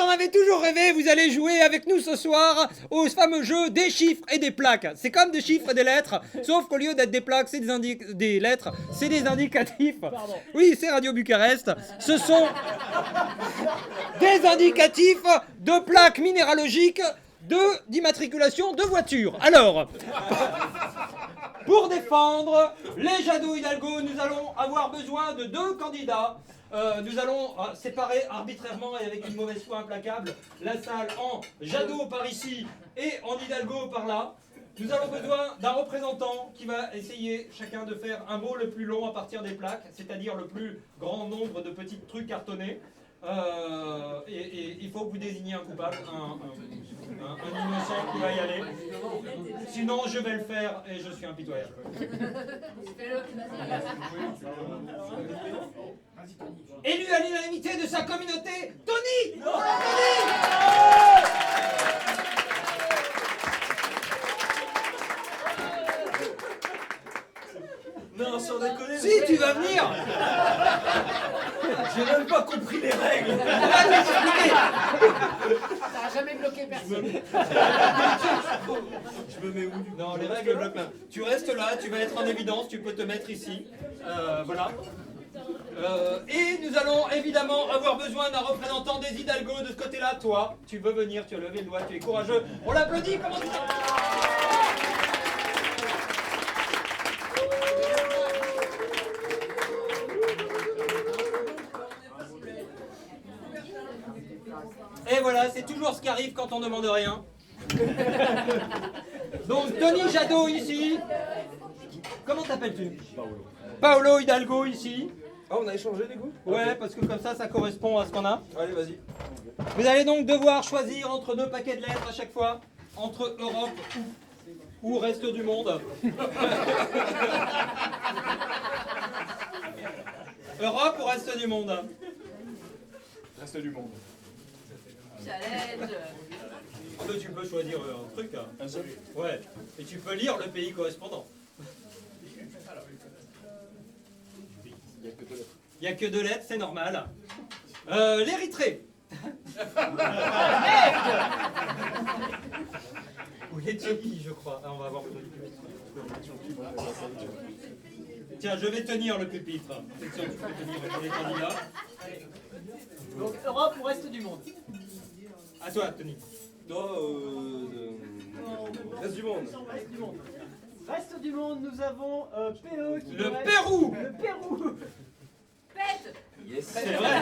avez toujours rêvé, vous allez jouer avec nous ce soir au fameux jeu des chiffres et des plaques. C'est comme des chiffres et des lettres, sauf qu'au lieu d'être des plaques, c'est des lettres, c'est des indicatifs. Pardon. Oui, c'est Radio Bucarest. Ce sont des indicatifs de plaques minéralogiques d'immatriculation de voitures. Alors, pour défendre les Jadot Hidalgo, nous allons avoir besoin de 2 candidats. Nous allons séparer arbitrairement et avec une mauvaise foi implacable la salle en Jadot par ici et en Hidalgo par là. Nous avons besoin d'un représentant qui va essayer chacun de faire un mot le plus long à partir des plaques, c'est-à-dire le plus grand nombre de petits trucs cartonnés. Et il faut que vous désigniez un coupable, un innocent qui va y aller. Sinon, je vais le faire et je suis impitoyable. Élu à l'unanimité de sa communauté, Tony. Non, sans déconner. Si, tu vas venir. J'ai même pas compris les règles. T'as jamais bloqué personne. Je me mets où du coup? Non, les règles bloquent là. Tu restes là, tu vas être en évidence, tu peux te mettre ici. Voilà. Et nous allons évidemment avoir besoin d'un représentant des Hidalgo de ce côté-là. Toi, tu veux venir, tu as levé le doigt, tu es courageux. On l'applaudit, comment tu Et voilà, c'est toujours ce qui arrive quand on demande rien. Donc, Tony Jadot ici. Comment t'appelles-tu? Paolo. Paolo Hidalgo ici. Ah, on a échangé du coup? Ouais, parce que comme ça correspond à ce qu'on a. Allez, vas-y. Vous allez donc devoir choisir entre 2 paquets de lettres à chaque fois. Entre Europe ou reste du monde. Europe ou reste du monde? Reste du monde. Challenge. Ah bah, tu peux choisir un truc. Hein. Un seul? Ouais. Et tu peux lire le pays correspondant. Il n'y a que 2 lettres. Il n'y a que 2 lettres, c'est normal. L'Érythrée. Ou l'Éthiopie, je crois. Ah, on va voir. Tiens, je vais tenir le pupitre. Section, tu peux tenir les candidats. Donc Europe ou reste du monde? À toi, Tony. Toi, reste du monde. Reste du monde. Reste du monde, nous avons PE qui Le reste- Pérou. Le Pérou. Pète. Yes. C'est vrai.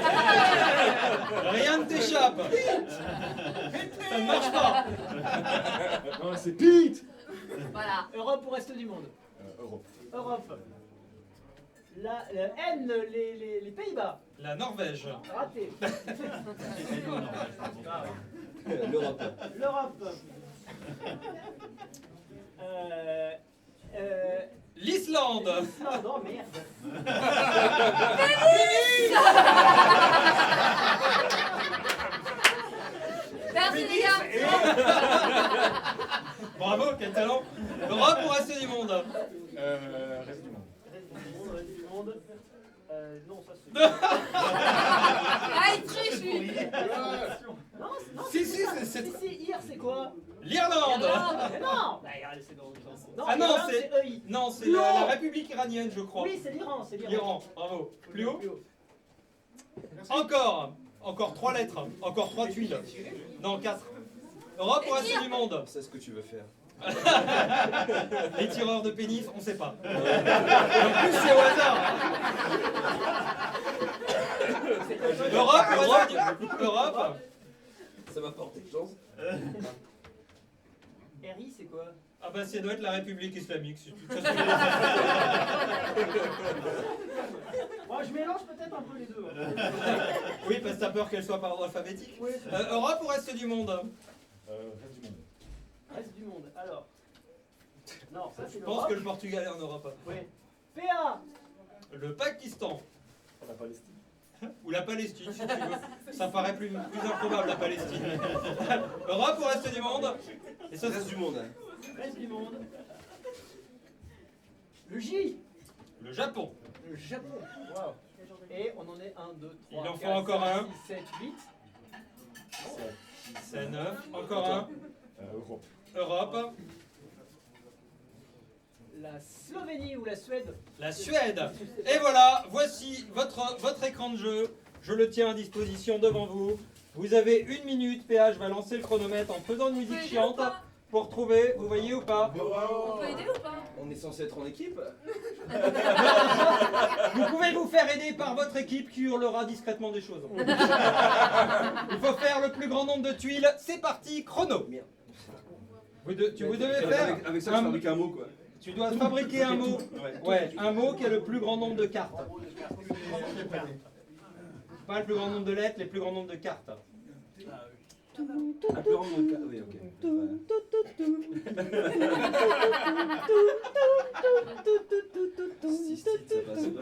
Rien ne t'échappe. Ça ne marche pas. Non, c'est Pete. Voilà. Europe ou reste du monde? Europe. Europe. La N, les Pays-Bas. La Norvège. Raté. L'Europe. L'Europe. L'Islande. Islande, oh merde. Merci les gars. Bravo, quel talent. Europe ou reste du monde? Reste du monde. Reste du monde. Non, ça c'est. Ah, il triche lui. Non, non. Si, si, c'est... Si, hier c'est quoi? L'Irlande. Mais non. Bah, regardez, c'est dans le sens. Ah non, l'Irlande, c'est... EI. Non, c'est Non. la République iranienne, je crois. Oui, c'est l'Iran, c'est l'Iran. L'Iran, bravo. Plus haut. Plus haut. Encore 3 lettres. Encore 3 tuiles. Non, 4. Europe ou reste du monde? C'est ce que tu veux faire. Les tireurs de pénis, on sait pas. En plus, c'est au hasard. Europe ou reste du... Europe. Ça m'a porté chance. RI, c'est quoi? Ah bah ça doit être la République islamique. Si tu... Moi, je mélange peut-être un peu les deux. Oui, parce que t'as peur qu'elle soit par ordre alphabétique. Oui. Europe ou reste du monde? Reste du monde. Reste du monde. Alors. Non, ça c'est Je pense l'Europe. que le Portugal est en Europe. Oui. PA. Le Pakistan. La Palestine. Ou la Palestine, si tu veux. Ça paraît plus improbable, la Palestine. Europe ou reste du monde? Et ça, Reste du monde. Reste du monde. Le J. le Japon. Le Japon. Waouh. Et on en est 1, 2, 3. Il en faut encore un. 6, 7, 8. C'est 9. Encore un. Europe. Europe. La Slovénie ou la Suède? La Suède. Et voilà, voici votre écran de jeu. Je le tiens à disposition devant vous. Vous avez 1 minute. PH va lancer le chronomètre en faisant une On peut musique aider chiante ou pas? pour trouver. Vous voyez ou pas? On peut aider ou pas? On est censé être en équipe. Vous pouvez vous faire aider par votre équipe qui hurlera discrètement des choses. Il faut faire le plus grand nombre de tuiles. C'est parti, chrono. Merde. Vous devez faire. Avec ça, je fabrique un mot, quoi. Tu dois fabriquer un mot. Ouais, un mot qui a le plus grand nombre de cartes. Pas le plus grand nombre de lettres, les plus grand nombre de cartes. Un plus grand nombre de cas. Oui, ok. Si, ça passe pas.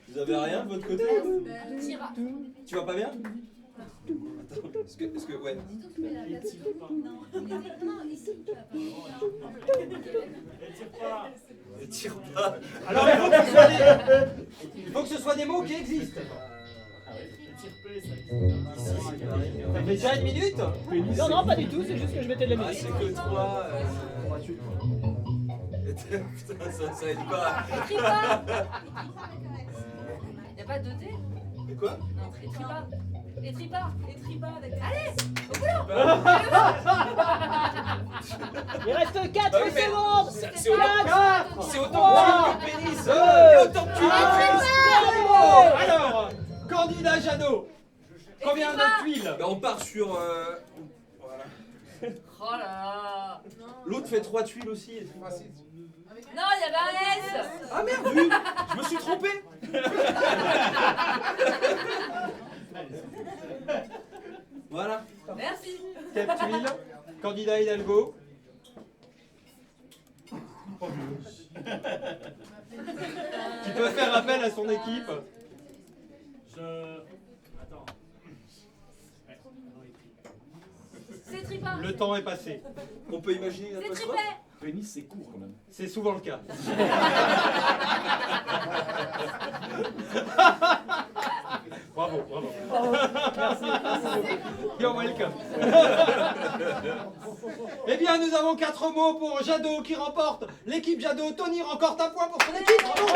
Vous avez rien de votre côté? Tira. Tu vas pas bien? Attends, est-ce que, ouais. Ne tire pas. Alors il faut que ce soit des mots qui existent. Ça fait déjà 1 minute? Non, non, pas du tout, c'est juste que je mettais de la Ah, musique. c'est que 3. Putain, ça aide pas. Écris pas. Y'a pas de D? Mais quoi? Non, écris pas. Écris pas. Écris pas. Allez. Il reste 4 Bah oui, mais secondes. c'est autant, 4. c'est autant de tuiles que pénis. Il y a autant de tuiles. Oh, alors, candidat Jadot, combien de tuiles? Bah, on part sur. Voilà. Oh là là. L'autre fait 3 tuiles aussi. Et tout. Non, il y avait un S. Ah merde, oui, je me suis trompé. Voilà. Merci. 4 tuiles. Candidat Hidalgo. Qui peut faire appel à son équipe. C'est tripa. Le temps est passé. On peut imaginer une C'est apostrophe. triplet. Pénis, c'est court quand même. C'est souvent le cas. Bravo, bravo. You're welcome. Eh bien, nous avons 4 mots pour Jadot qui remporte. L'équipe Jadot, Tony remporte un point pour son équipe. Bravo.